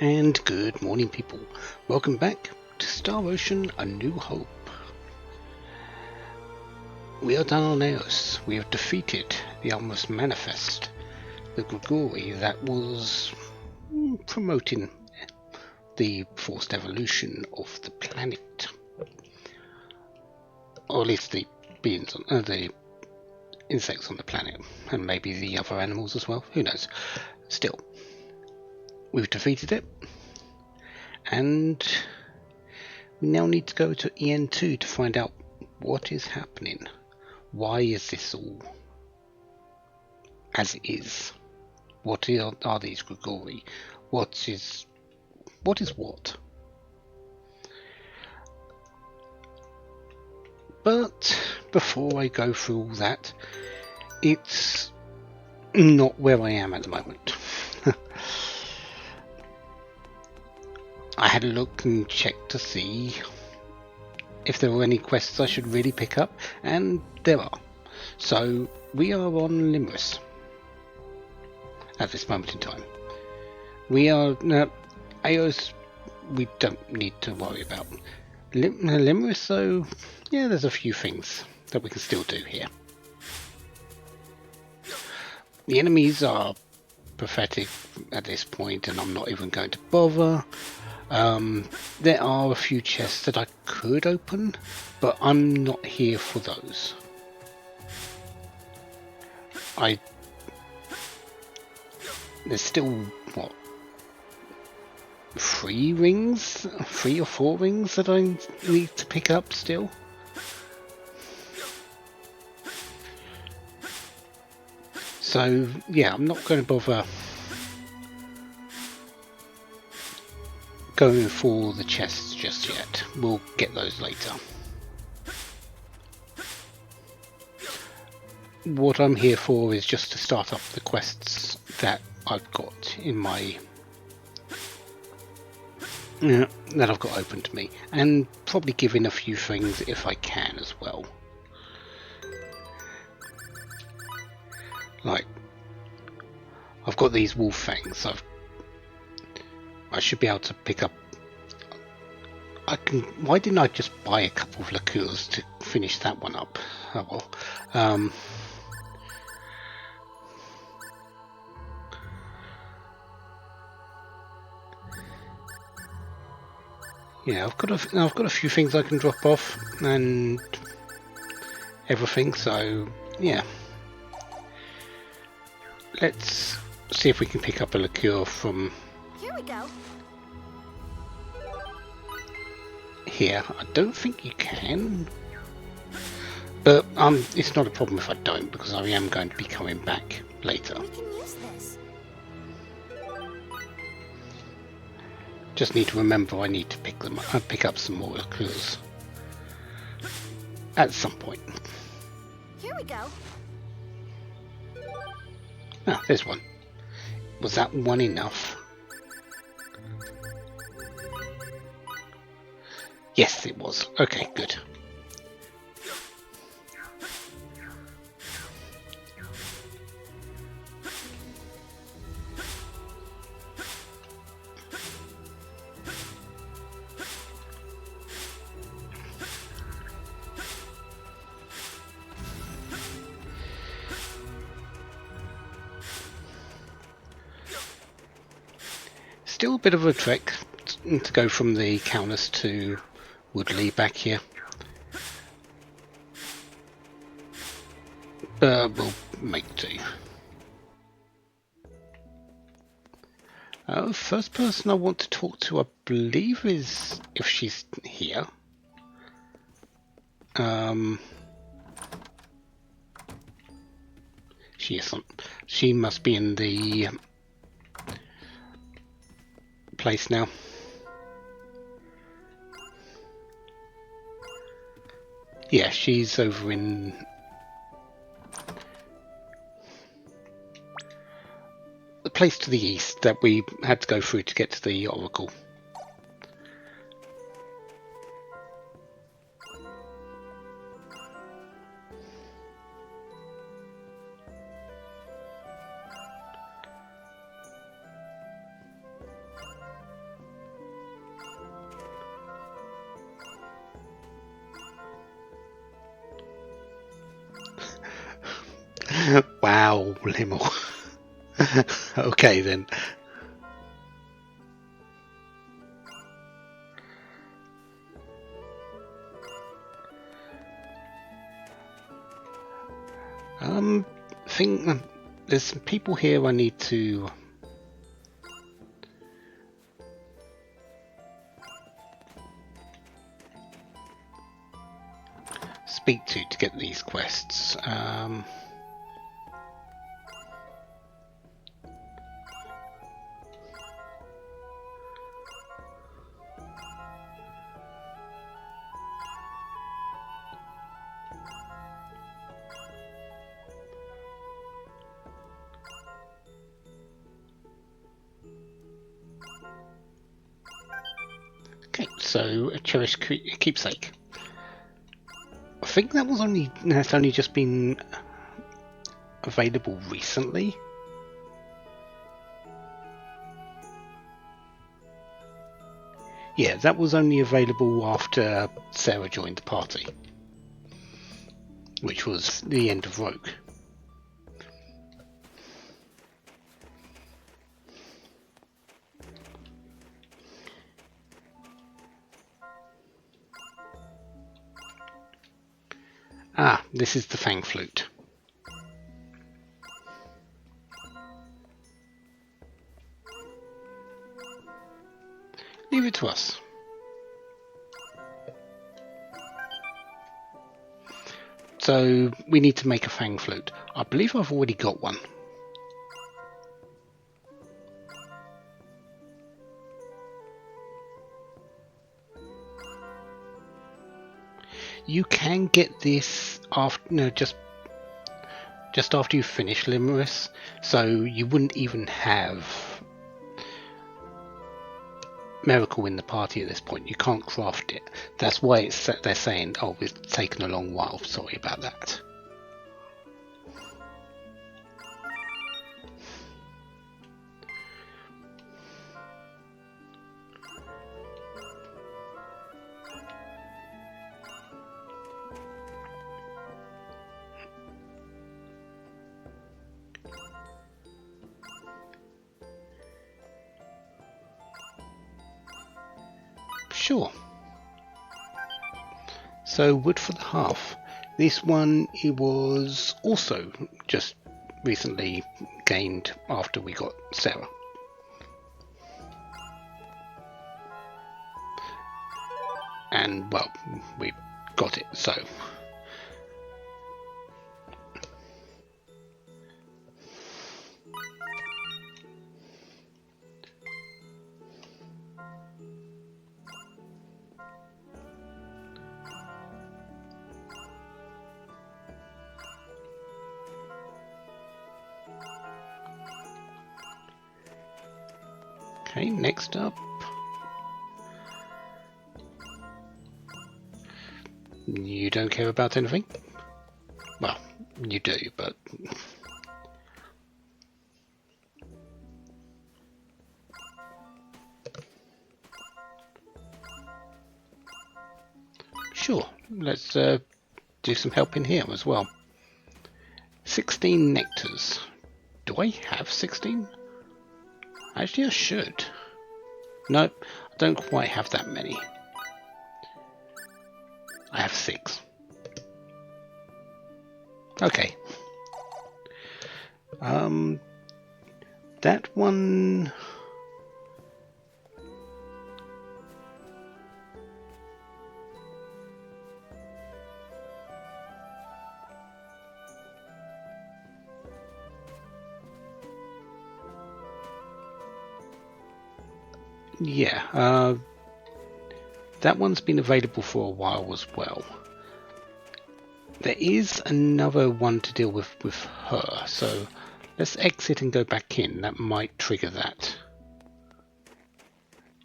And good morning, people. Welcome back to Star Ocean: A New Hope. We are done on Eos. We have defeated the Almost Manifest, the Grigori that was promoting the forced evolution of the planet, or at least the beings, the insects on the planet, and maybe the other animals as well. Who knows? Still, we've defeated it. And we now need to go to EN2 to find out what is happening. Why is this all as it is? What are these Grigori? What is what? But before I go through all that, it's not where I am at the moment. I had a look and checked to see if there were any quests I should really pick up, and there are. So we are on Limrus at this moment in time. We are Eos. We don't need to worry about Limrus, though. Yeah, there's a few things that we can still do here. The enemies are pathetic at this point, and I'm not even going to bother. There are a few chests that I could open, but I'm not here for those. There's still, what, 3 or 4 rings that I need to pick up still? So, yeah, I'm not going to bother going for the chests just yet. We'll get those later. What I'm here for is just to start up the quests that I've got in my that I've got open to me, and probably give in a few things if I can as well. Like, I've got these wolf fangs. I should be able to pick up. Why didn't I just buy a couple of liqueurs to finish that one up? Oh well. Yeah, I've got a few things I can drop off and everything. So yeah, let's see if we can pick up a liqueur from. Here we go. Here, I don't think you can, but it's not a problem if I don't, because I am going to be coming back later. We can use this. Just need to remember I need to pick up some more liqueurs at some point. Here we go. Ah, there's one. Was that one enough? Yes, it was. Okay, good. Still a bit of a trek to go from the Countess to Woodley back here. We'll make do. First person I want to talk to, I believe, is if she's here. She isn't. She must be in the place now. Yeah, she's over in the place to the east that we had to go through to get to the Oracle. Wow, Limmel. Okay then. Think there's some people here I need to speak to get these quests. Okay, so a cherished keepsake. I think that's only just been available recently. Yeah, that was only available after Sarah joined the party, which was the end of Rogue. Ah, this is the Fang Flute. Leave it to us. So we need to make a Fang Flute. I believe I've already got one. You can get this after just after you finish Limerus, so you wouldn't even have Miracle in the party at this point. You can't craft it. That's why they're saying, oh, it's taken a long while. Sorry about that. Sure. So wood for the hearth. This one, it was also just recently gained after we got Sarah. And well, we got it, so okay, next up. You don't care about anything? Well, you do, but sure, let's do some help in here as well. 16 nectars. Do I have 16? Actually, I should. Nope, I don't quite have that many. I have 6. Okay. That one... Yeah, that one's been available for a while as well. There is another one to deal with her, so let's exit and go back in. That might trigger that.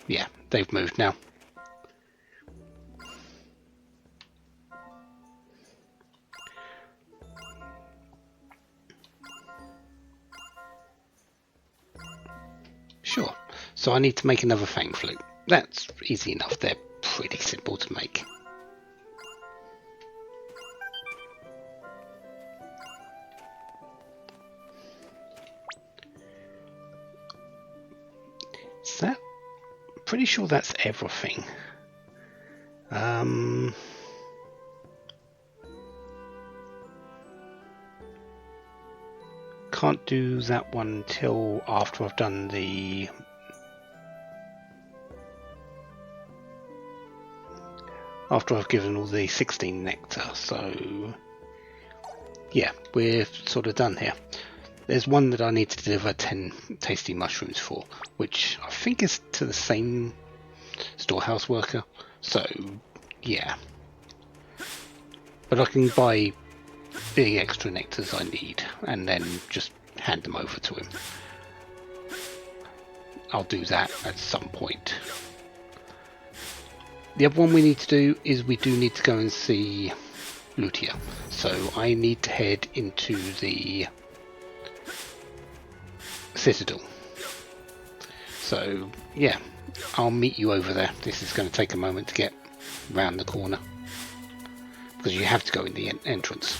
Yeah, they've moved now. Sure. So I need to make another Fang Flute. That's easy enough. They're pretty simple to make. Is that? Pretty sure that's everything. Can't do that one until after I've done the after I've given all the 16 nectar, so yeah, we're sort of done here. There's one that I need to deliver 10 tasty mushrooms for, which I think is to the same storehouse worker, so yeah. But I can buy the extra nectars I need and then just hand them over to him. I'll do that at some point. The other one we need to do is we do need to go and see Lutia, so I need to head into the Citadel. So yeah, I'll meet you over there. This is going to take a moment to get round the corner because you have to go in the entrance.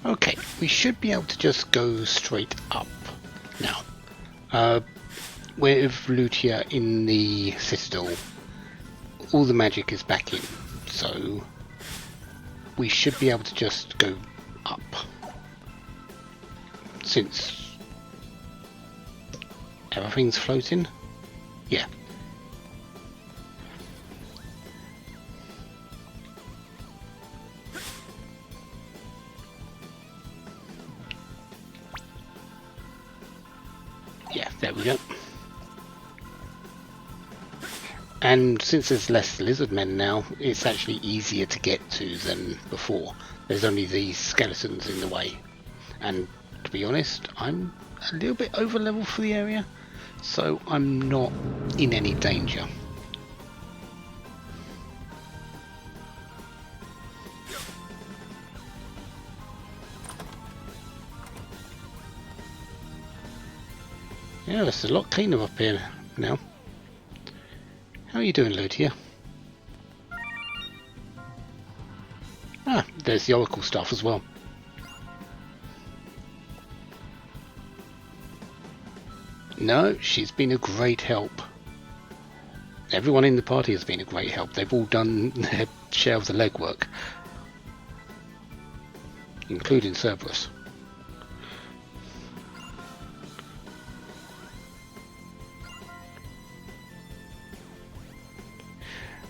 Okay, we should be able to just go straight up now. With Lutia in the Citadel, all the magic is back in, so we should be able to just go up. Since everything's floating? Yeah. Yeah, there we go. And since there's less lizard men now, it's actually easier to get to than before. There's only these skeletons in the way. And to be honest, I'm a little bit over level for the area, so I'm not in any danger. Yeah, it's a lot cleaner up here now. How are you doing, Lutia? Ah, there's the Oracle stuff as well. No, she's been a great help. Everyone in the party has been a great help. They've all done their share of the legwork, including Cerberus.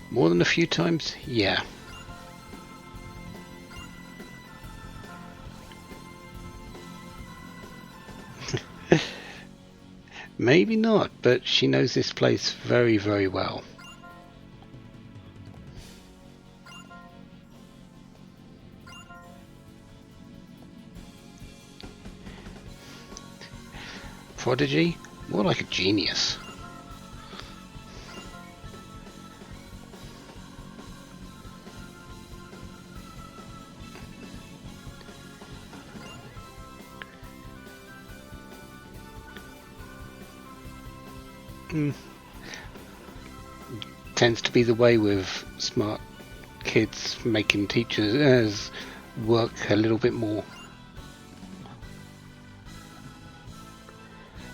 More than a few times? Yeah. Maybe not, but she knows this place very, very well. Prodigy? More like a genius. Tends to be the way with smart kids, making teachers work a little bit more.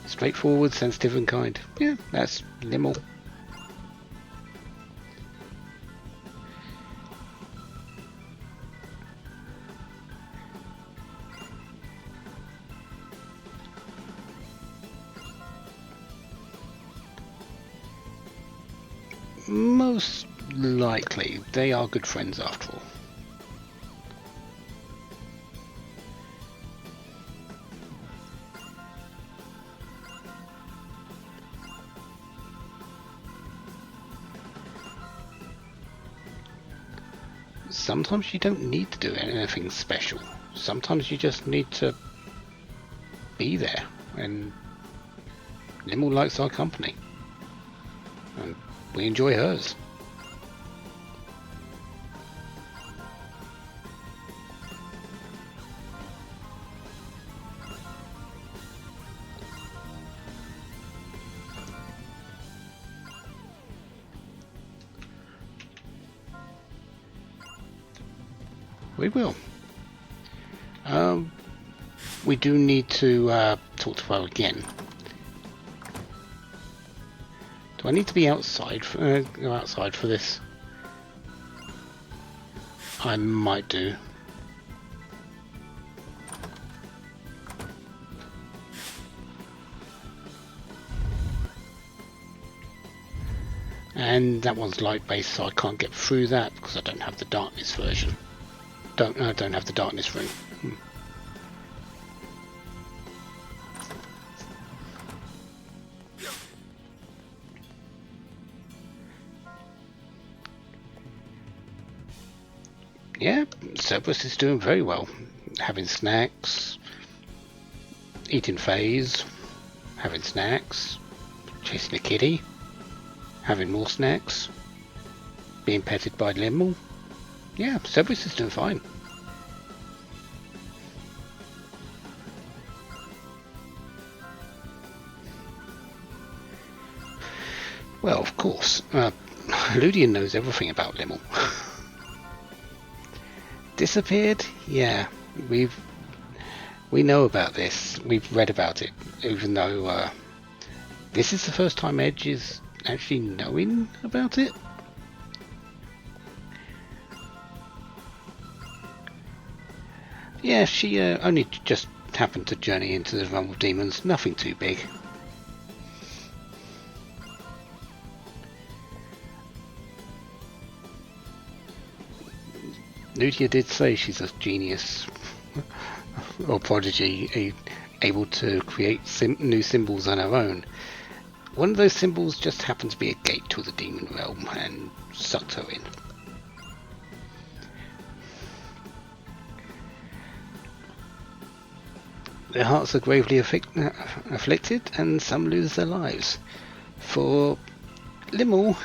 Straightforward, sensitive and kind. Yeah, that's Limmel. Most likely. They are good friends after all. Sometimes you don't need to do anything special. Sometimes you just need to be there, and Limmel likes our company, and we enjoy hers. We will. We do need to talk to her again. Do I need to be outside go outside for this? I might do. And that one's light based, so I can't get through that because I don't have the darkness version. I don't have the darkness ring. Yeah, Cerberus is doing very well. Having snacks, eating phase, having snacks, chasing a kitty, having more snacks, being petted by Limmel. Yeah, Cerberus is doing fine. Well, of course, Ludian knows everything about Limmel. Disappeared? Yeah, we know about this. We've read about it, even though this is the first time Edge is actually knowing about it. Yeah, she only just happened to journey into the realm of demons. Nothing too big. Ludia did say she's a genius or prodigy, able to create new symbols on her own. One of those symbols just happened to be a gate to the demon realm and sucked her in. Their hearts are gravely afflicted, and some lose their lives. For Limmel,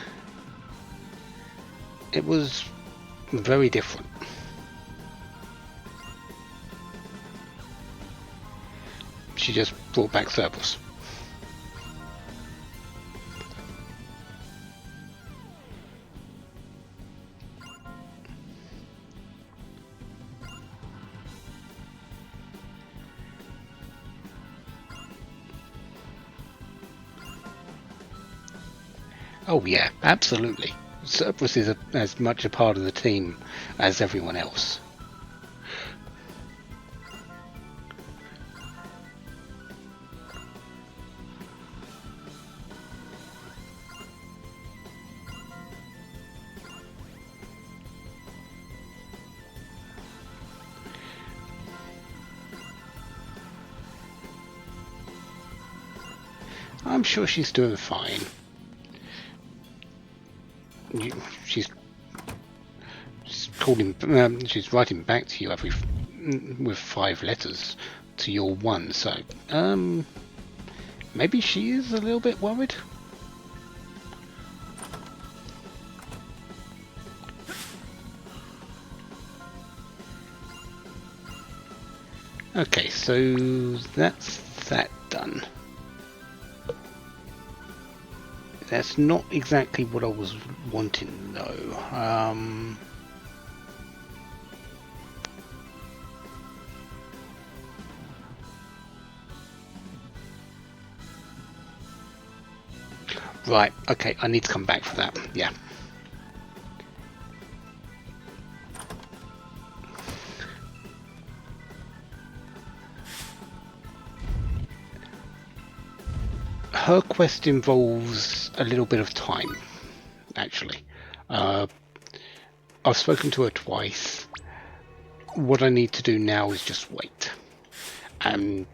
it was very different. She just brought back Cerberus. Oh yeah, absolutely. Cerberus is as much a part of the team as everyone else. I'm sure she's doing fine. She's calling. She's writing back to you with 5 letters to your 1. So, maybe she is a little bit worried. Okay, so that's that done. That's not exactly what I was wanting though. Right, okay, I need to come back for that, yeah. Her quest involves a little bit of time. actually. I've spoken to her twice. What I need to do now is just wait. And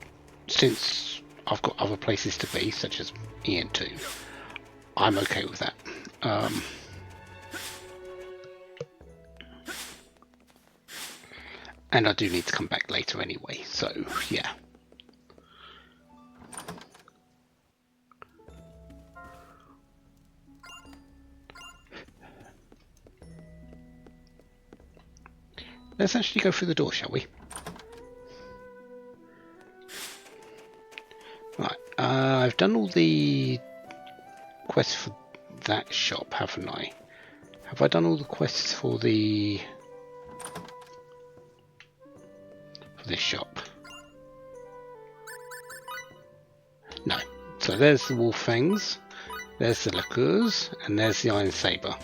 since I've got other places to be, such as EN2, I'm okay with that. And I do need to come back later anyway, so yeah. Let's actually go through the door, shall we? Right, I've done all the quests for that shop, haven't I? Have I done all the quests for this shop? No. So there's the wolf fangs, there's the liqueurs, and there's the iron saber.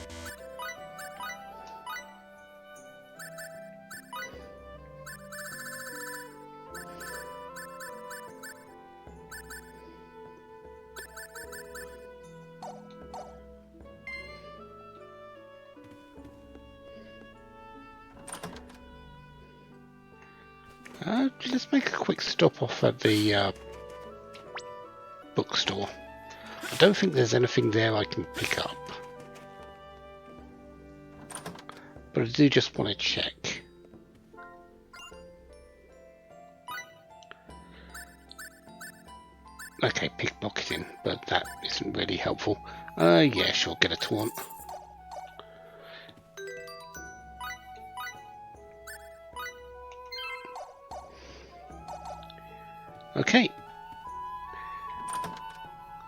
Let's make a quick stop off at the bookstore. I don't think there's anything there I can pick up, but I do just want to check. Okay, pickpocketing, but that isn't really helpful. Yeah, sure, get a taunt. Okay.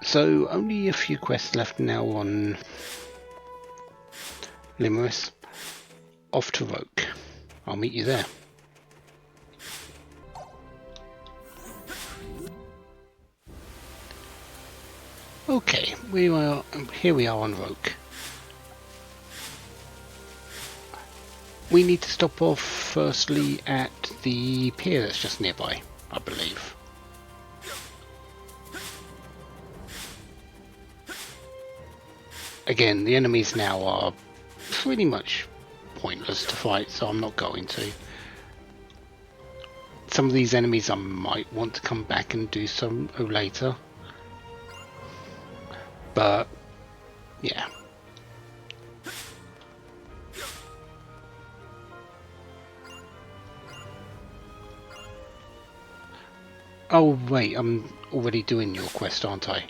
So, only a few quests left now on Limerus. Off to Roke. I'll meet you there. Okay, here we are on Roke. We need to stop off firstly at the pier that's just nearby, I believe. Again, the enemies now are pretty much pointless to fight, so I'm not going to. Some of these enemies I might want to come back and do some later. But, yeah. Oh wait, I'm already doing your quest, aren't I?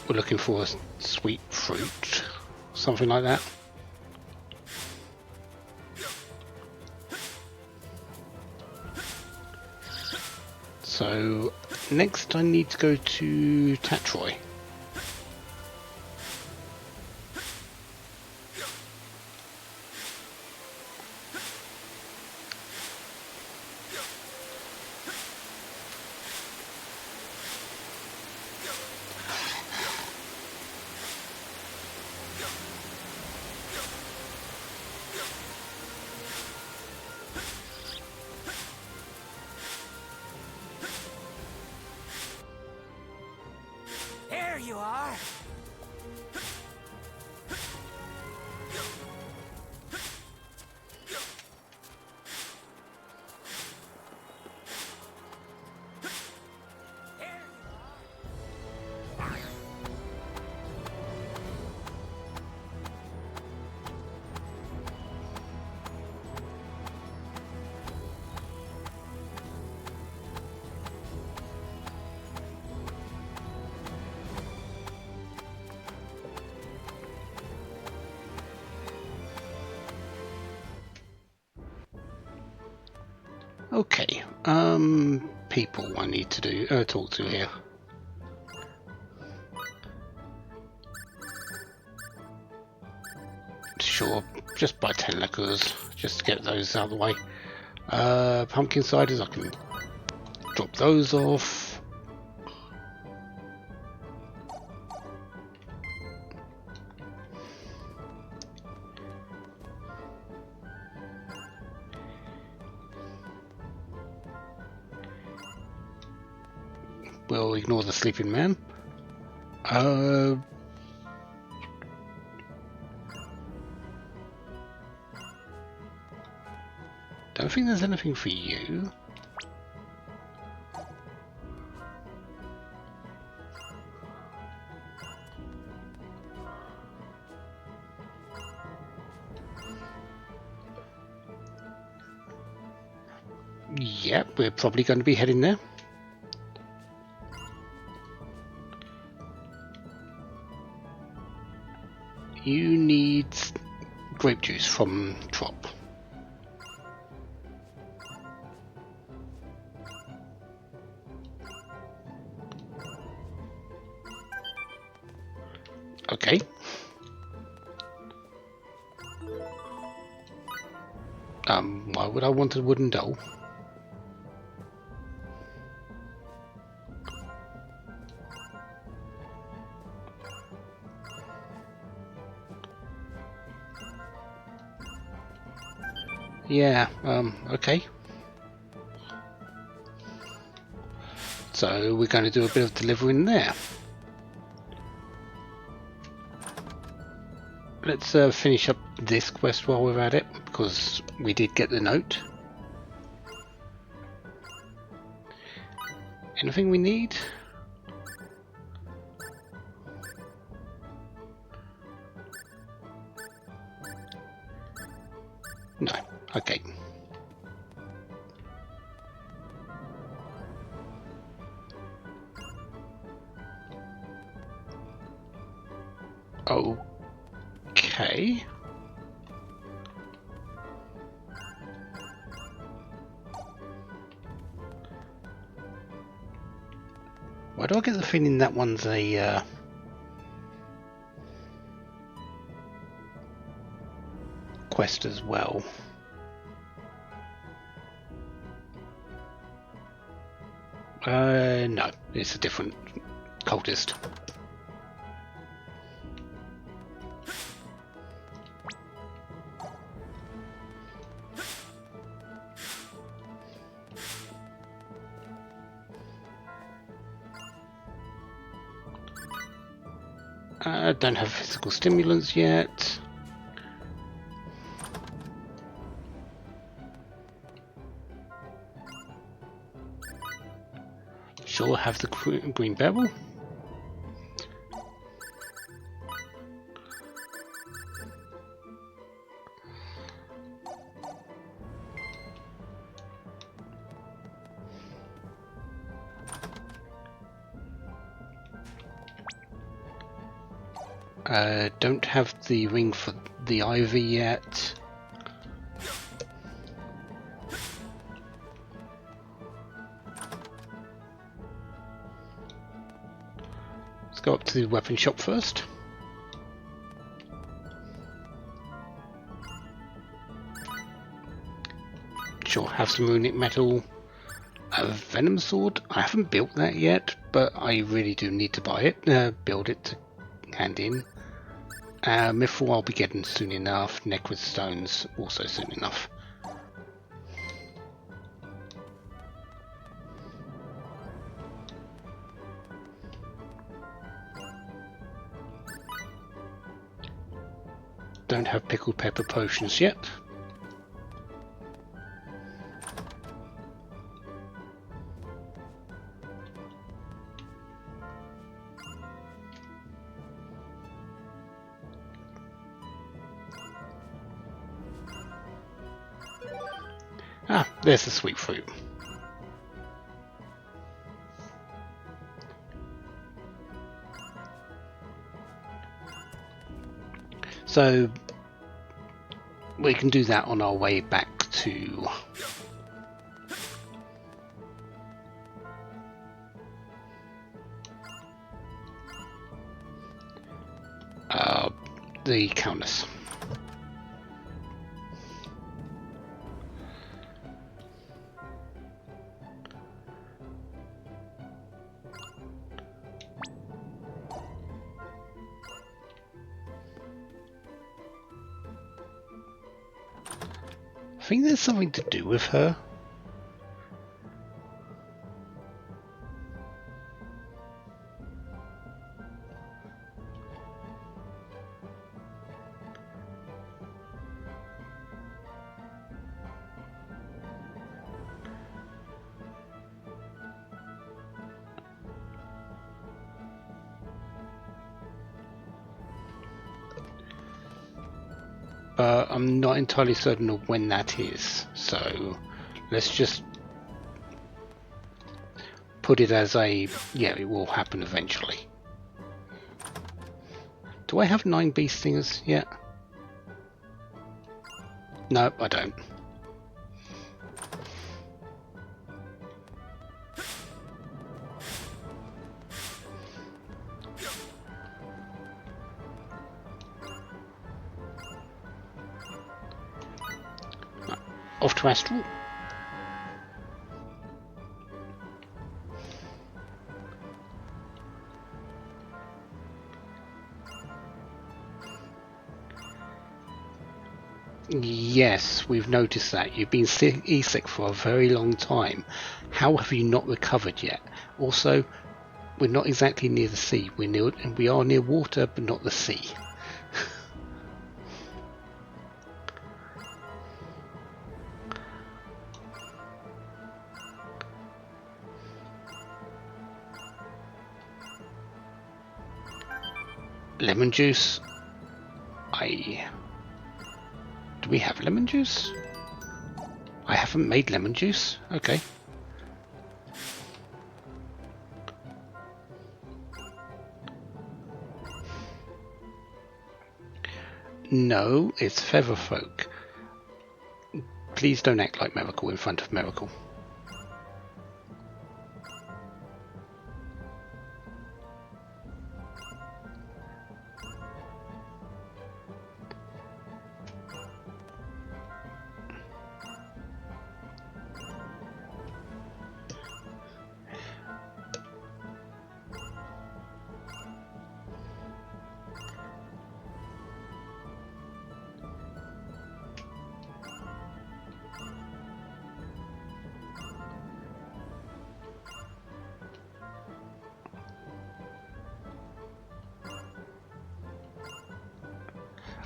We're looking for a sweet fruit, something like that. So next I need to go to Tatroy. There you are. Okay, people I need to talk to here. Sure, just buy 10 liqueurs, just to get those out of the way. Pumpkin ciders, I can drop those off. We'll ignore the sleeping man. don't think there's anything for you. Yep, we're probably going to be heading there. You need grape juice from Trop. Okay. Why would I want a wooden doll? Yeah, okay. So we're going to do a bit of delivering there. Let's finish up this quest while we're at it, because we did get the note. Anything we need? No. Okay. Okay. Why do I get the feeling that one's a quest as well? No, it's a different cultist. Don't have physical stimulants yet. Sure, have the green barrel. Don't have the ring for the ivy yet. Let's go up to the weapon shop first. Sure, have some runic metal. A venom sword. I haven't built that yet, but I really do need to buy it. Build it to hand in. Mithril I'll be getting soon enough. Necroid stones also soon enough. Don't have pickled pepper potions yet. Ah, there's the sweet fruit. So we can do that on our way back to the Countess. I think there's something to do with her. but I'm not entirely certain of when that is. So let's just put it as a, yeah, it will happen eventually. Do I have 9 bee stingers yet? No, I don't. Off to Astral. Yes, we've noticed that. You've been seasick for a very long time. How have you not recovered yet? Also, we're not exactly near the sea. We are near water, but not the sea. Lemon juice. Do we have lemon juice? I haven't made lemon juice. Okay. No, it's Featherfolk. Please don't act like Miracle in front of Miracle.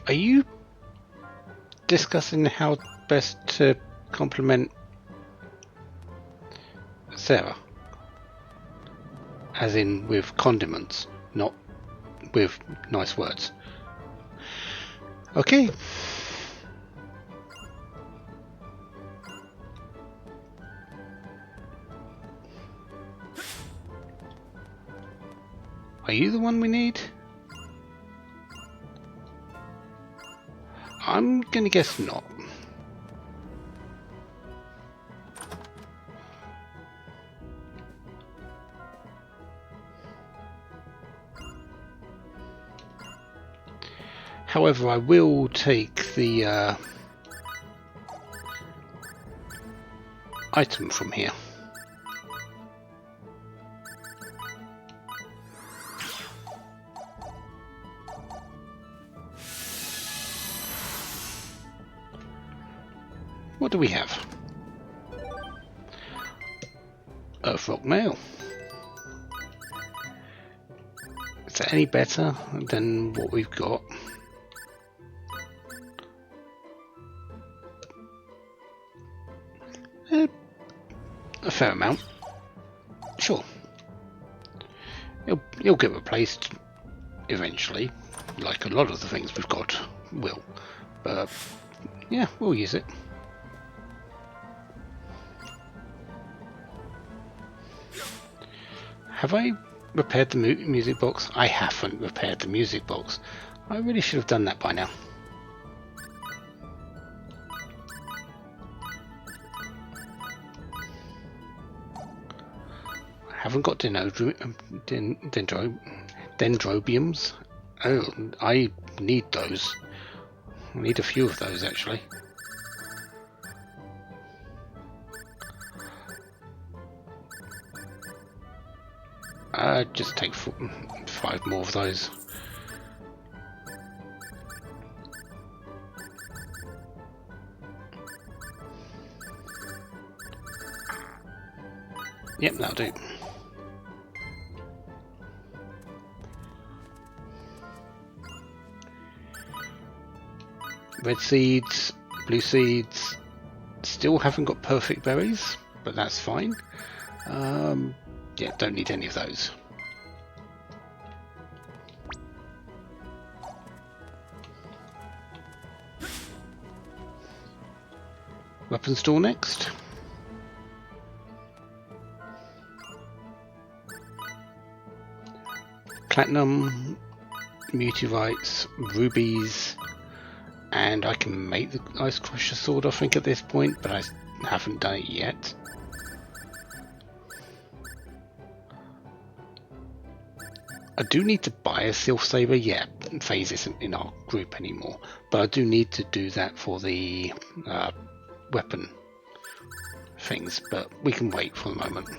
Are you discussing how best to compliment Sarah? As in with condiments, not with nice words. Okay. Are you the one we need? I'm gonna guess not. However, I will take the item from here. What do we have? Earth Rock Mail. Is that any better than what we've got? A fair amount. Sure. It'll get replaced eventually, like a lot of the things we've got will. But yeah, we'll use it. Have I repaired the music box? I haven't repaired the music box. I really should have done that by now. I haven't got dendrobiums. Oh, I need those. I need a few of those actually. Just take 5 more of those. Yep, that'll do. Red seeds, blue seeds. Still haven't got perfect berries, but that's fine. Yeah, don't need any of those. Weapon store next. Platinum, meteorites, rubies, and I can make the Ice Crusher sword I think at this point, but I haven't done it yet. I do need to buy a Sylph Saber. Yeah, Phase isn't in our group anymore, but I do need to do that for the weapon things, but we can wait for the moment.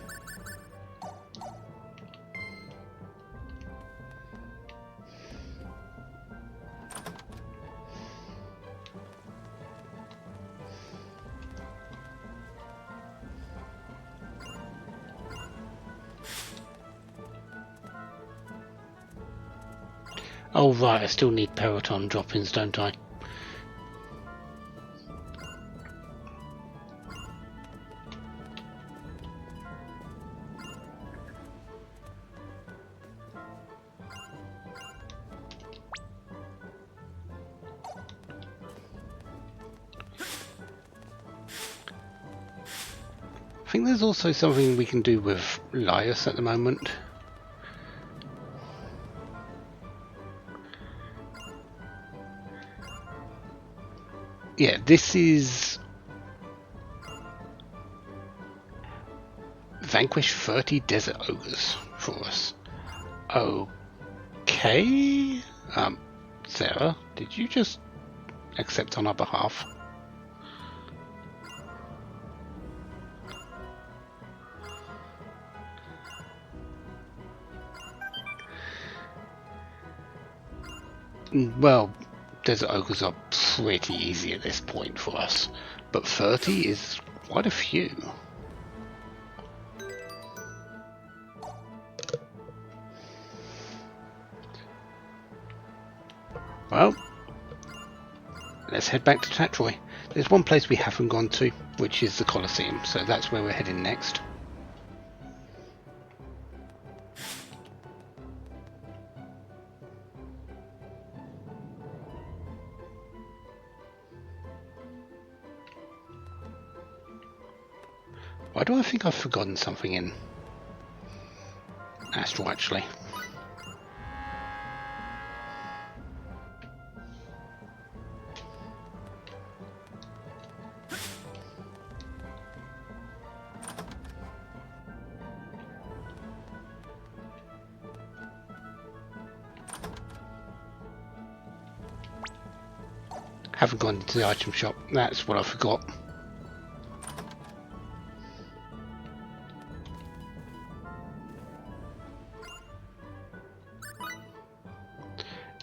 Oh right, I still need Peloton drop-ins, don't I? I think there's also something we can do with Laius at the moment. Yeah, this is vanquish 30 desert ogres for us. Okay. Sarah, did you just accept on our behalf? Well, desert ogres are pretty easy at this point for us, but 30 is quite a few. Well, let's head back to Tatroy. There's one place we haven't gone to, which is the Colosseum, so that's where we're heading next. Why do I think I've forgotten something in Astral, actually? Haven't gone into the item shop, that's what I forgot.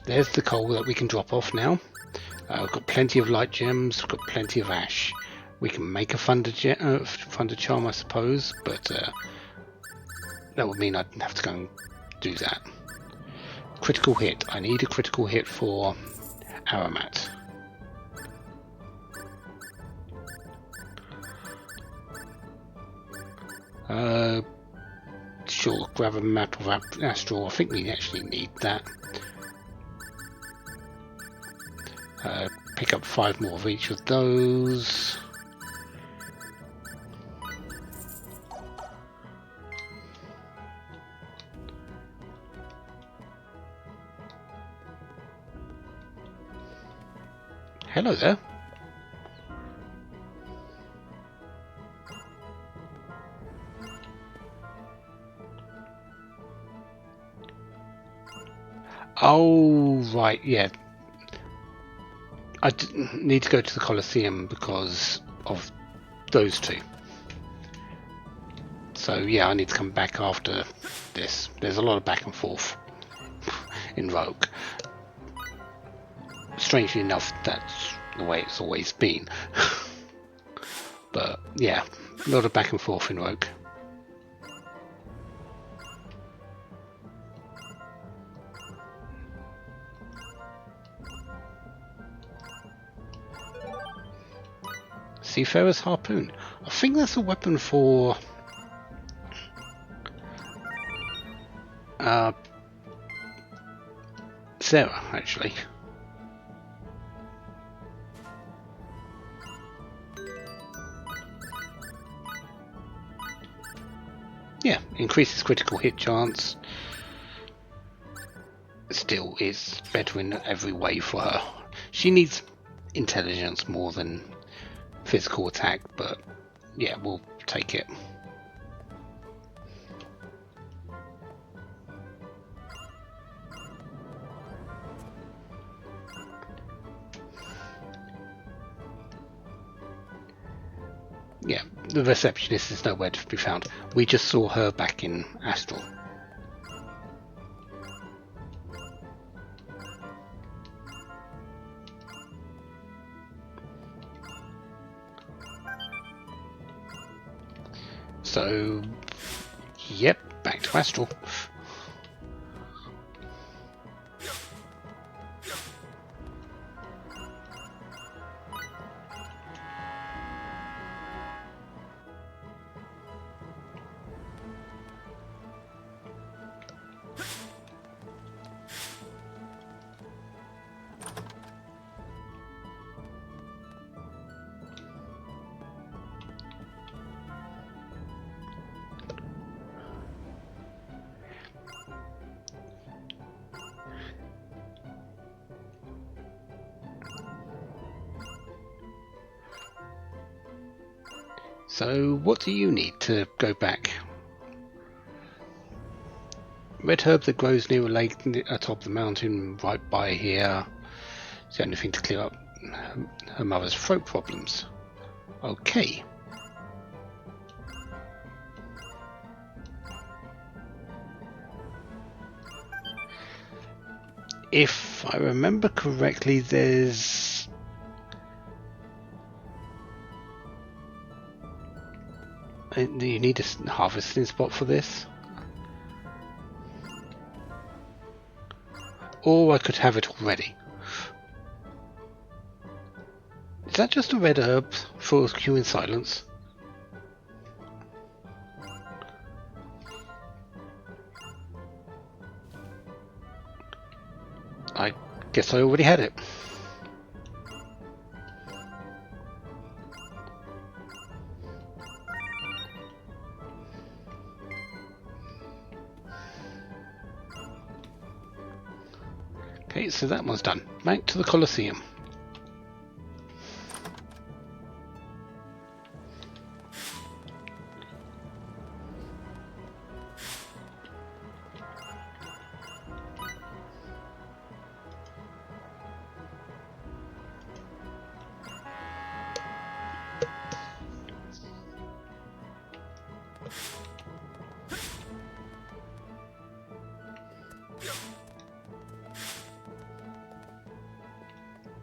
There's the coal that we can drop off now. We've got plenty of light gems, we've got plenty of ash. We can make a thunder charm, I suppose, but that would mean I'd have to go and do that. Critical hit. I need a critical hit for Aramat. Sure, grab a map of Astral. I think we actually need that. Pick up 5 more of each of those. Hello there. Oh, right, yeah. I need to go to the Colosseum because of those two. So yeah, I need to come back after this. There's a lot of back and forth in Rogue. Strangely enough, that's the way it's always been. But yeah, a lot of back and forth in Rogue. Seafarer's Harpoon. I think that's a weapon for Sarah, actually. Yeah, increases critical hit chance. Still is better in every way for her. She needs intelligence more than physical attack, but yeah, we'll take it. Yeah, the receptionist is nowhere to be found. We just saw her back in Astral. So, yep, back to Astral. So, what do you need to go back? Red herb that grows near a lake atop the mountain right by here. It's the only thing to clear up her mother's throat problems. Okay. If I remember correctly, there's... You need a harvesting spot for this? Or I could have it already. Is that just a red herb for queue in silence? I guess I already had it. Okay, so that one's done. Back to the Colosseum.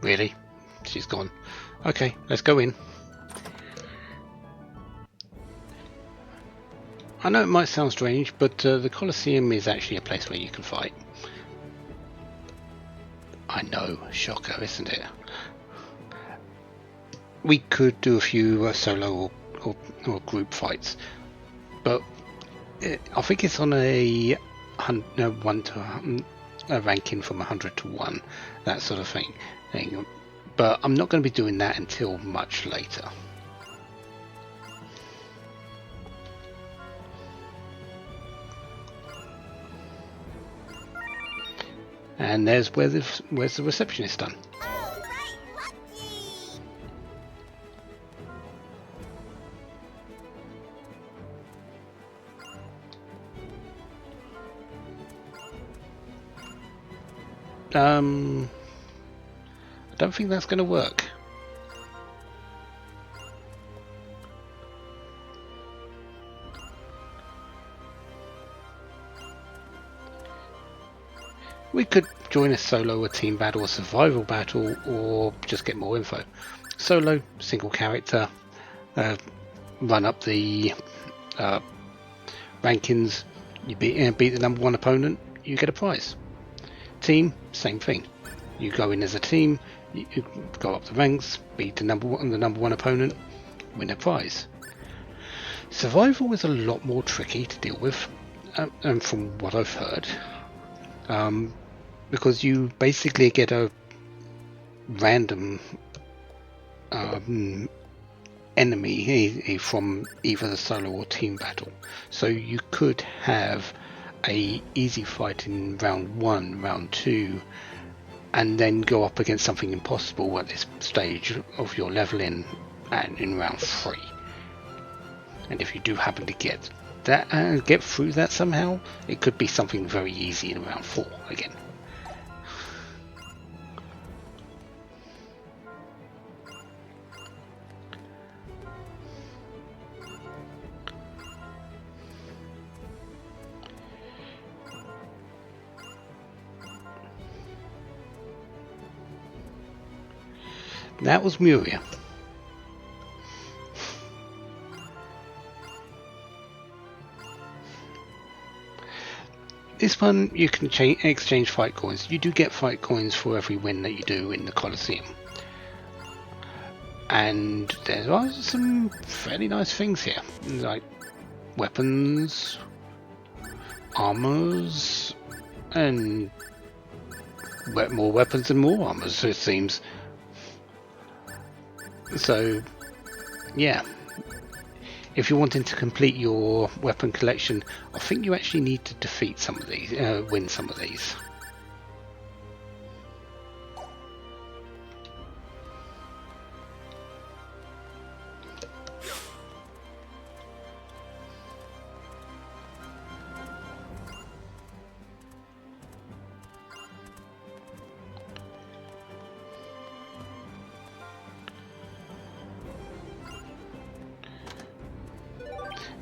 Really? She's gone. Okay, let's go in. I know it might sound strange, but the Colosseum is actually a place where you can fight. I know, shocker, isn't it? We could do a few solo or group fights, but I think it's on a ranking from 100 to 1, that sort of thing. But I'm not going to be doing that until much later. And where's the receptionist done? I don't think that's going to work. We could join a solo, a team battle, a survival battle, or just get more info. Solo, single character, run up the rankings, you beat the number one opponent, you get a prize. Team, same thing. You go in as a team, you go up the ranks, beat the number one opponent, win a prize. Survival is a lot more tricky to deal with, and from what I've heard, because you basically get a random enemy from either the solo or team battle. So you could have a easy fight in round 1, round 2, and then go up against something impossible at this stage of your leveling and in round 3. And if you do happen to get that get through that somehow, it could be something very easy in round 4 again. That was Muria. This one you can exchange fight coins. You do get fight coins for every win that you do in the Colosseum. And there are some fairly nice things here, like weapons, armors, and more weapons and more armors, it seems. So, yeah. If you're wanting to complete your weapon collection, I think you actually need to defeat some of these, win some of these.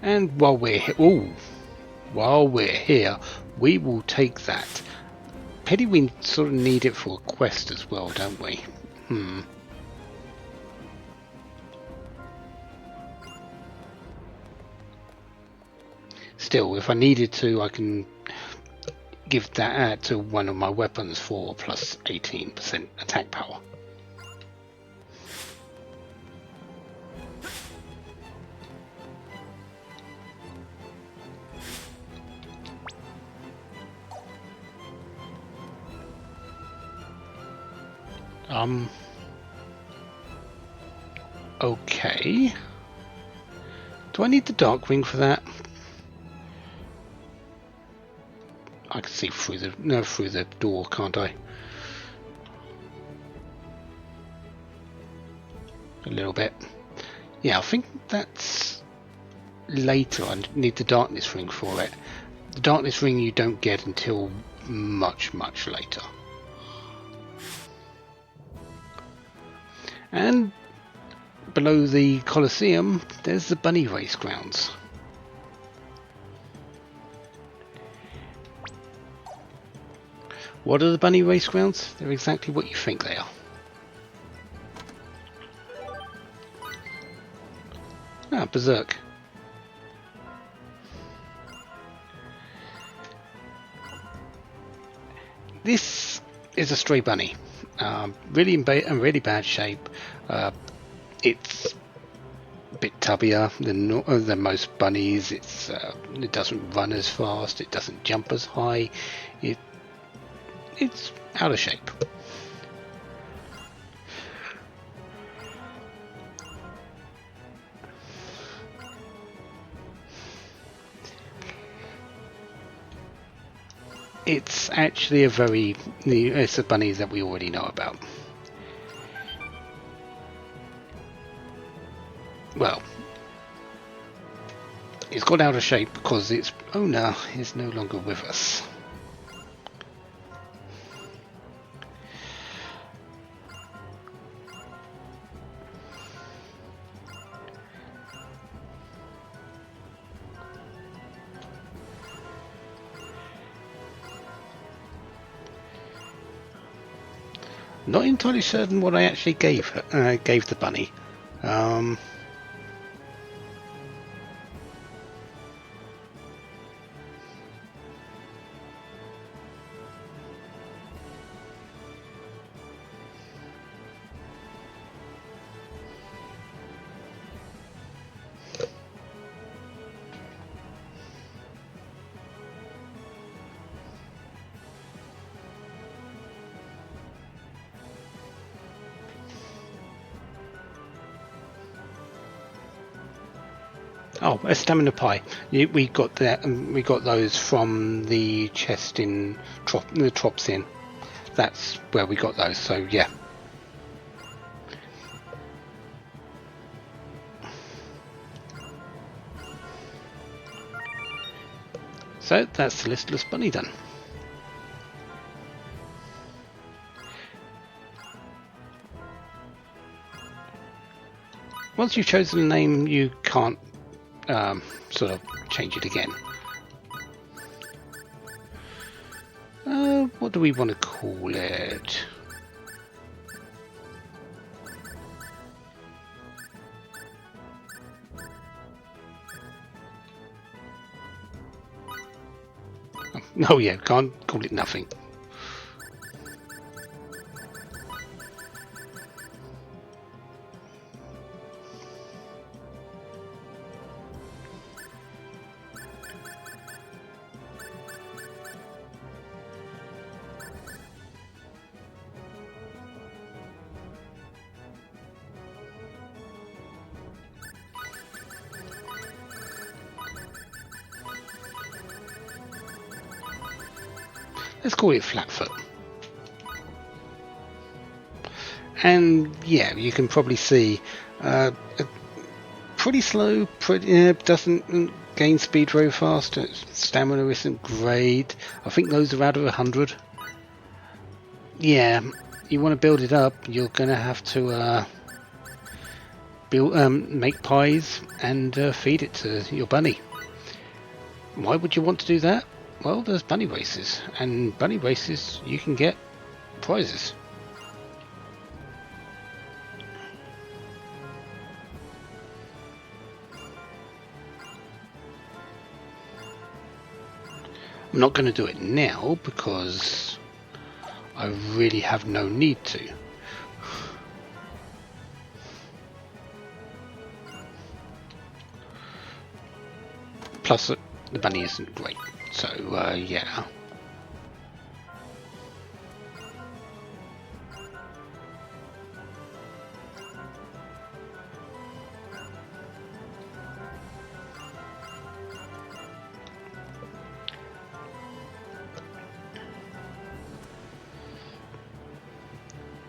And while we're here, we will take that. Pity we sort of need it for a quest as well, don't we? Still, if I needed to, I can give that to one of my weapons for plus 18% attack power. Okay. Do I need the dark ring for that? I can see through the door, can't I? A little bit. Yeah, I think that's later. I need the darkness ring for it. The darkness ring you don't get until much later. And below the Colosseum, there's the bunny race grounds. What are the bunny race grounds? They're exactly what you think they are. Ah, Berserk. This is a stray bunny. Really in really bad shape. It's a bit tubbier than most bunnies. It doesn't run as fast. It doesn't jump as high. It's out of shape. It's actually it's a bunny that we already know about. Well, it's got out of shape because its owner is no longer with us. Not entirely certain what I actually gave the bunny. Oh, a stamina pie. We got that. We got those from the chest in the Trops Inn. That's where we got those. So yeah. So that's the listless bunny done. Once you've chosen a name, you can't sort of change it again. What do we want to call it? Oh yeah, can't call it nothing. Let's call it Flatfoot. And yeah, you can probably see pretty slow, doesn't gain speed very fast. Stamina isn't great. I think those are out of 100. Yeah, you want to build it up, you're going to have to make pies and feed it to your bunny. Why would you want to do that? Well, there's bunny races, and bunny races you can get prizes. I'm not going to do it now because I really have no need to. Plus, the bunny isn't great, so yeah.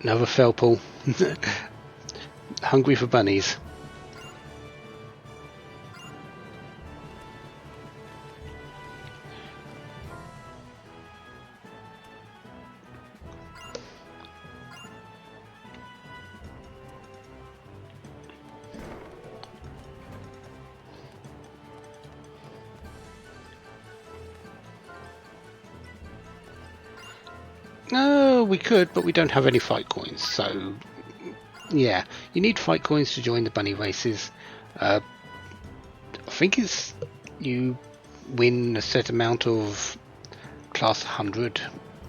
Another fell pull. Hungry for bunnies. We could, but we don't have any fight coins, so yeah, you need fight coins to join the bunny races. I think it's you win a set amount of class 100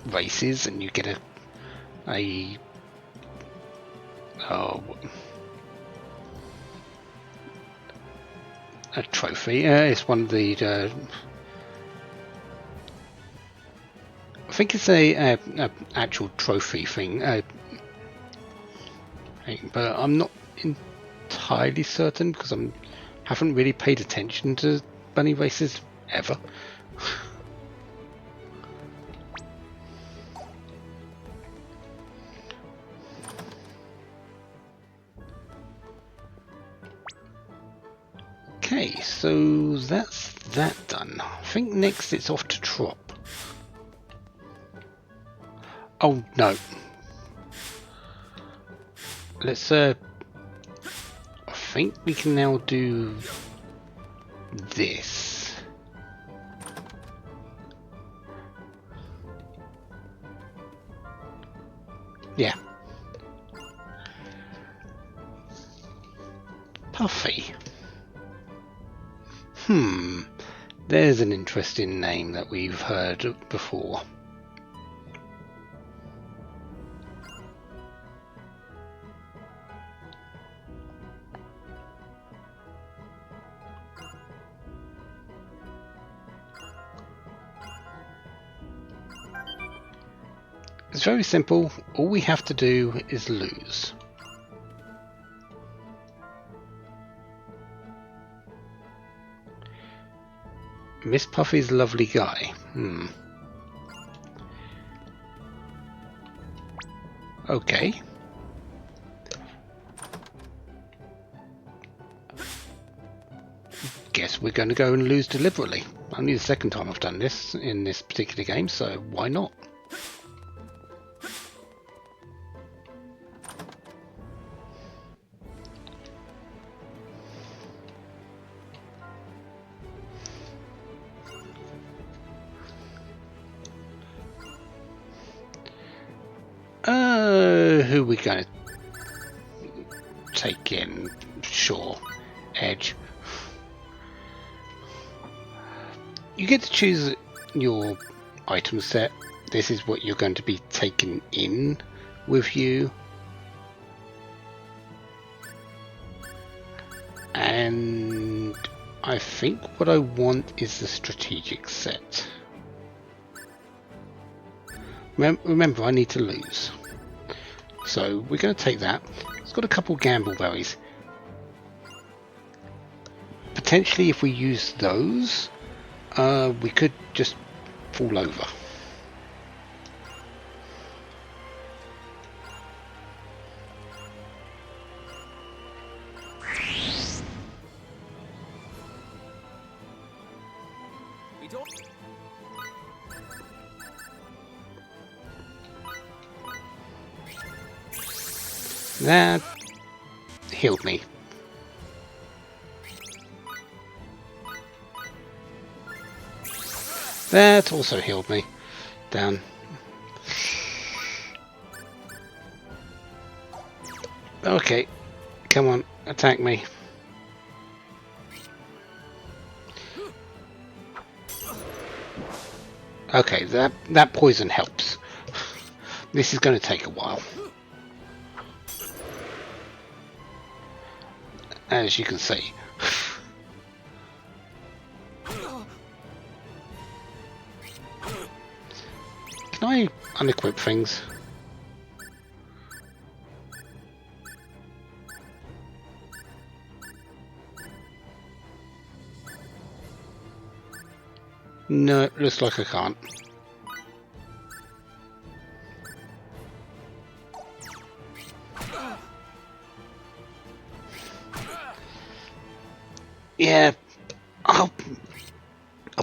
races and you get a trophy. It's one of the I think it's a actual trophy thing, but I'm not entirely certain because I haven't really paid attention to bunny races ever. Okay, so that's that done. I think next it's off to Trop. Oh no. Let's I think we can now do this. Yeah. Puffy. There's an interesting name that we've heard before. It's very simple. All we have to do is lose. Miss Puffy's a lovely guy. Okay. Guess we're going to go and lose deliberately. Only the second time I've done this in this particular game, so why not? Who are we going to take in? Sure. Edge. You get to choose your item set. This is what you're going to be taking in with you. And I think what I want is the strategic set. Remember, I need to lose. So we're going to take that. It's got a couple gamble berries. Potentially, if we use those, we could just fall over. That healed me. That also healed me. Down. Okay. Come on, attack me. Okay, that poison helps. This is going to take a while. As you can see. Can I unequip things? No, it looks like I can't. Yeah, I'll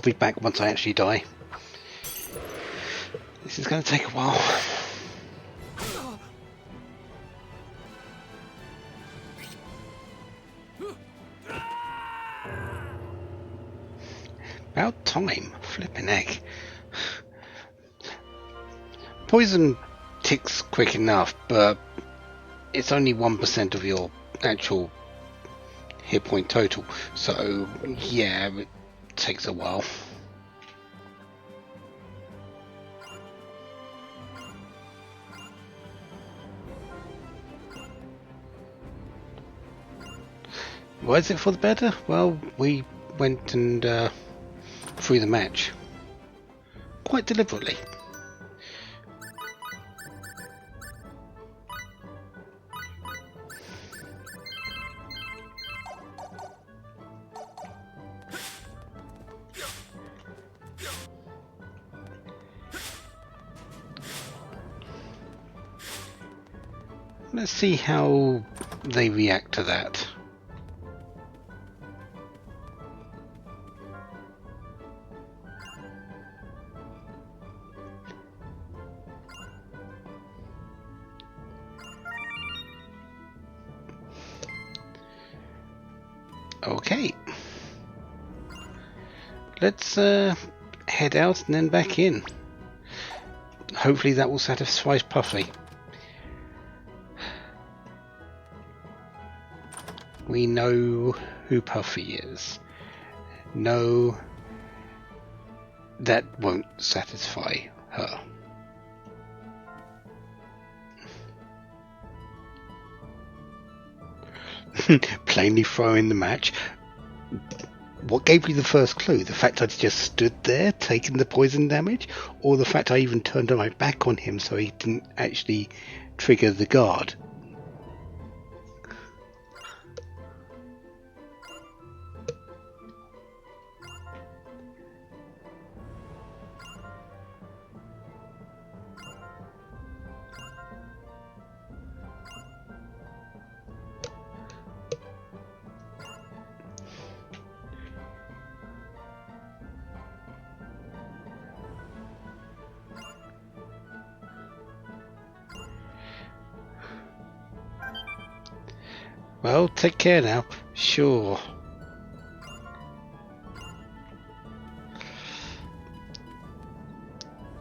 be back once I actually die. This is going to take a while. About time, flipping egg. Poison ticks quick enough, but it's only 1% of your actual hit point total, so yeah, it takes a while. Why is it for the better? Well, we went and through the match quite deliberately. Let's see how they react to that. Okay. Let's head out and then back in. Hopefully that will satisfy Puffy. We know who Puffy is. No, that won't satisfy her. Plainly throwing the match. What gave you the first clue? The fact I just stood there taking the poison damage? Or the fact I even turned my back on him so he didn't actually trigger the guard? Well, take care now. Sure.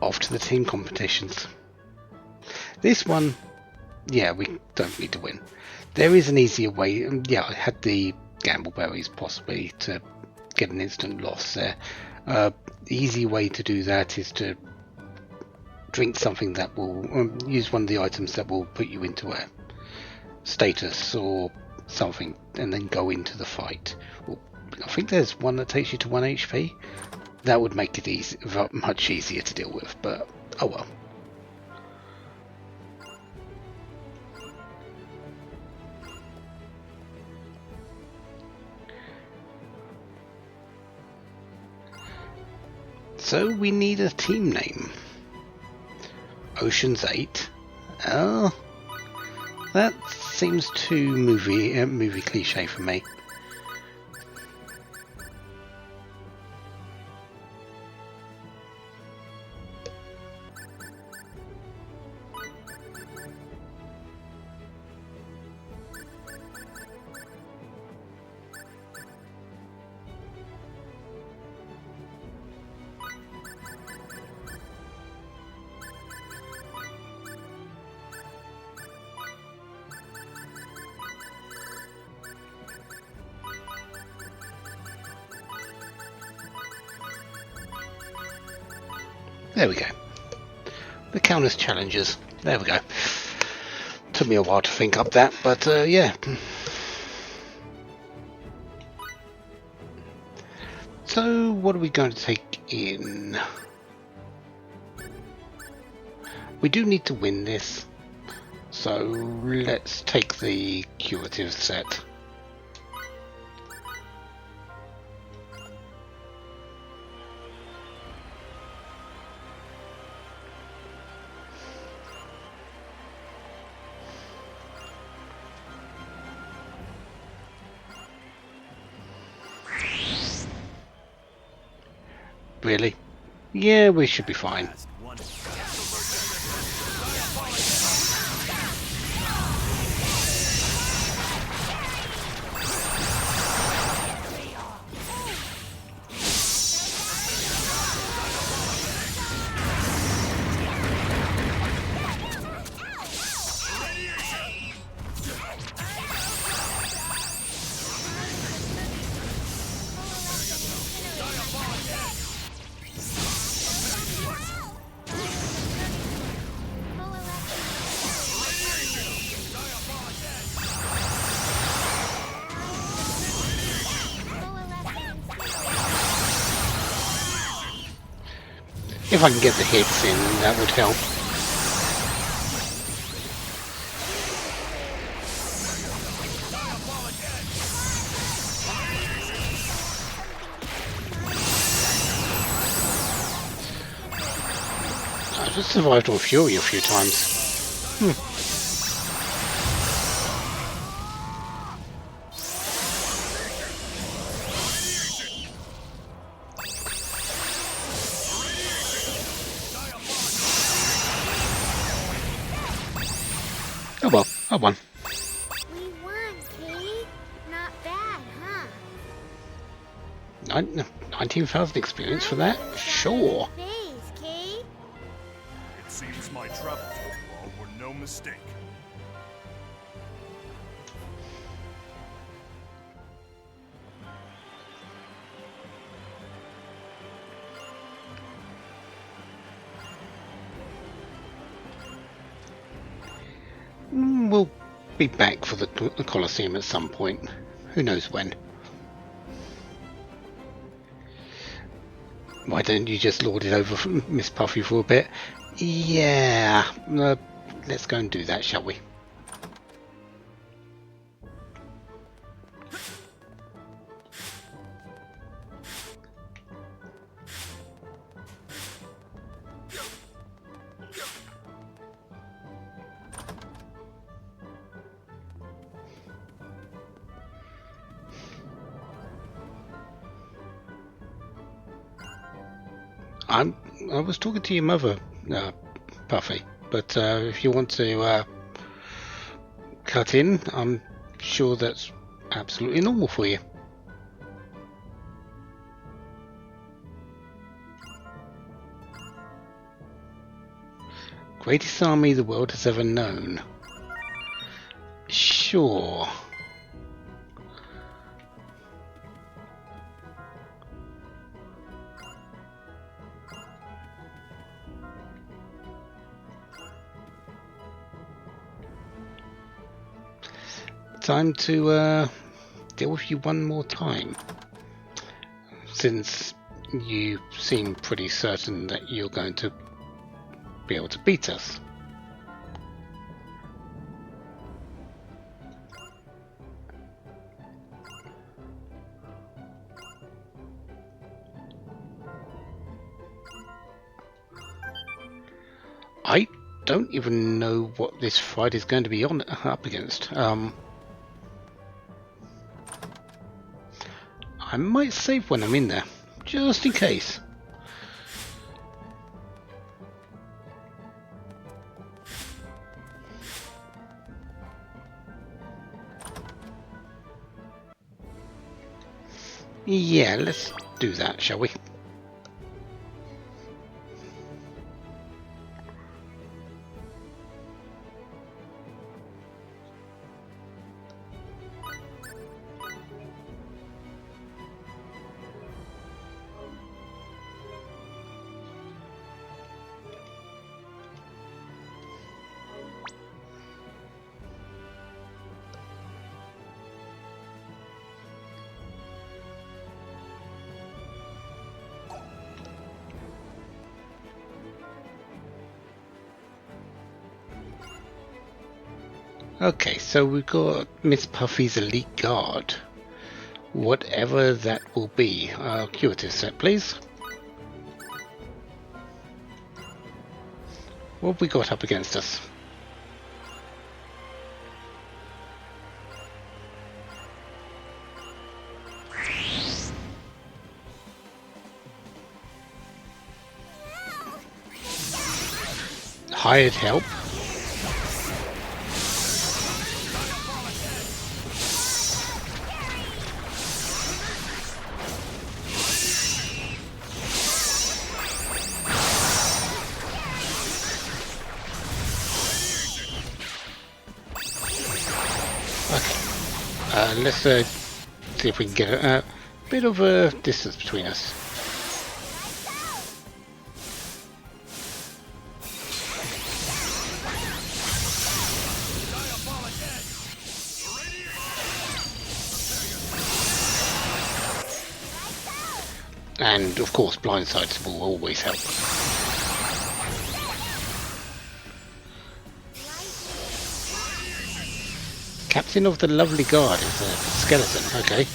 Off to the team competitions. This one, yeah, we don't need to win. There is an easier way. Yeah, I had the gamble berries possibly to get an instant loss there. The easy way to do that is to drink something that will use one of the items that will put you into a status or something, and then go into the fight. Well, I think there's one that takes you to 1 HP. That would make it easy, much easier to deal with, but oh well. So we need a team name. Ocean's 8. Oh, that seems too movie cliche for me. There we go. The countless challenges. There we go. Took me a while to think up that, but yeah. So what are we going to take in? We do need to win this, so let's take the curative set. Really? Yeah, we should be fine. If I can get the hits in, that would help. I just survived on Fury a few times. Oh well, I won. We won, Kate. Not bad, huh? 19,000 experience for that? Sure. Thanks, Kate. It seems my travels with you all were no mistake. We'll be back for the Colosseum at some point. Who knows when. Why don't you just lord it over Miss Puffy for a bit? Yeah, let's go and do that, shall we? I was talking to your mother, Puffy, but if you want to cut in, I'm sure that's absolutely normal for you. Greatest army the world has ever known. Sure. Time to deal with you one more time, since you seem pretty certain that you're going to be able to beat us. I don't even know what this fight is going to be up against. I might save when I'm in there, just in case. Yeah, let's do that, shall we? Okay, so we've got Miss Puffy's Elite Guard. Whatever that will be. Curative set, please. What have we got up against us? Hired help. Let's see if we can get a bit of a distance between us. And of course, blindsides will always help. Captain of the Lovely Guard is a skeleton, okay.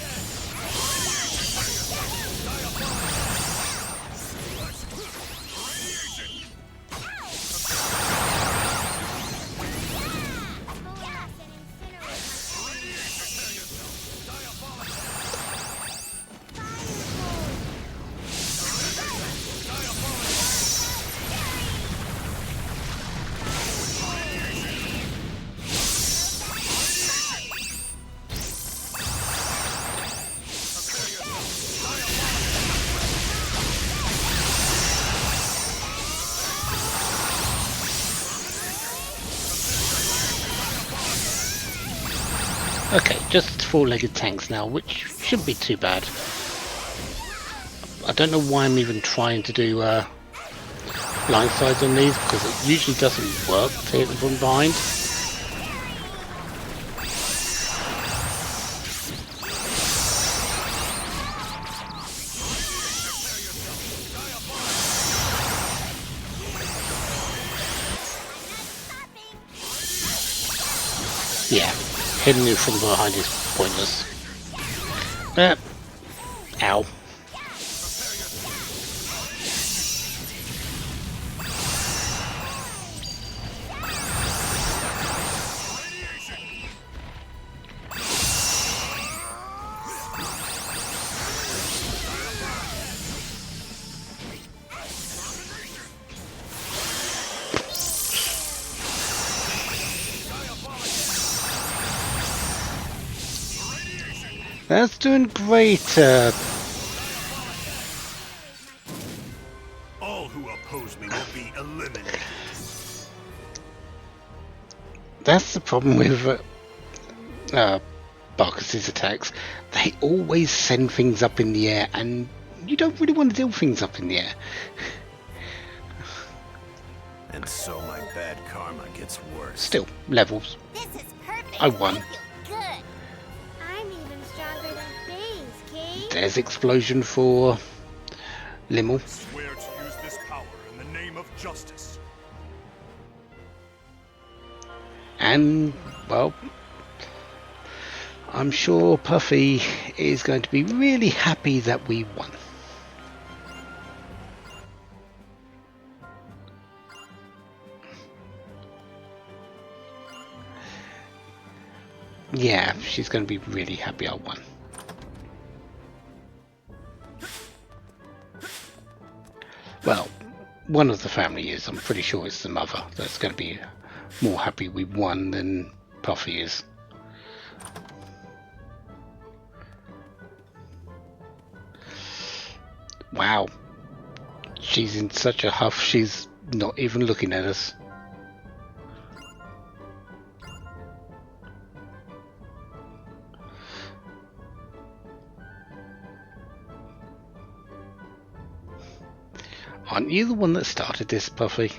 Okay, just four-legged tanks now, which shouldn't be too bad. I don't know why I'm even trying to do blindsides on these, because it usually doesn't work to hit them from behind. Yeah, hitting you from behind is pointless. Ow. That's doing great. All who oppose me will be eliminated. That's the problem with Barkas's attacks. They always send things up in the air, and you don't really want to deal things up in the air. And so my bad karma gets worse. Still, levels. This is perfect. I won. I feel good. I'm even stronger than Faye's, Kay. There's explosion for Limmel. Swear to use this power in the name of justice. And, well, I'm sure Puffy is going to be really happy that we won. Yeah, she's going to be really happy I won. Well, one of the family is. I'm pretty sure it's the mother that's going to be more happy we won than Puffy is. Wow. She's in such a huff, she's not even looking at us. Aren't you the one that started this, Puffy?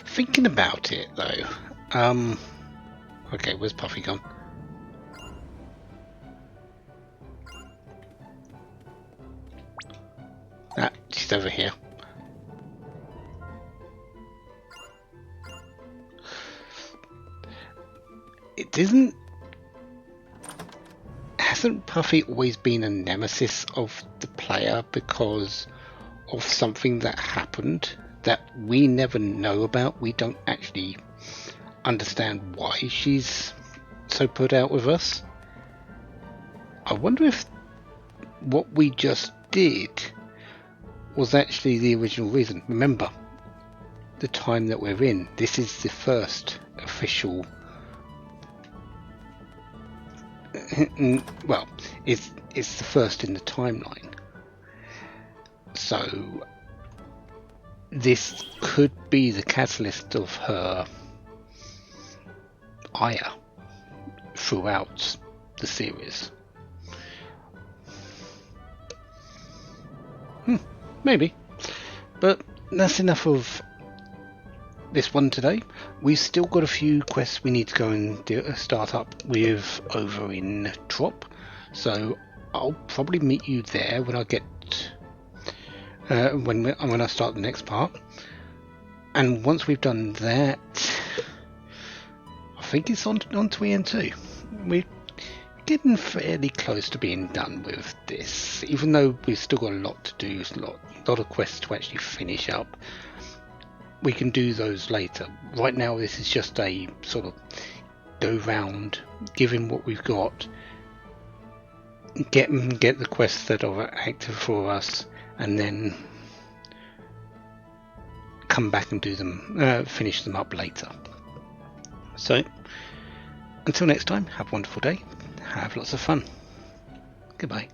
Thinking about it though, okay, where's Puffy gone? Ah, she's over here. It isn't. Hasn't Puffy always been a nemesis of the player because of something that happened that we never know about? We don't actually understand why she's so put out with us. I wonder if what we just did was actually the original reason. Remember, the time that we're in, this is the first official well, it's the first in the timeline. So this could be the catalyst of her ire throughout the series. Maybe. But that's enough of this one today. We've still got a few quests we need to go and start up with over in Trop. So I'll probably meet you there when I get when I start the next part. And once we've done that, I think it's on to EN2. We're getting fairly close to being done with this, even though we've still got a lot to do, a lot of quests to actually finish up. We can do those later. Right now this is just a sort of go round, given what we've got, get the quests that are active for us, and then come back and do them, finish them up later. So until next time, have a wonderful day, have lots of fun. Goodbye.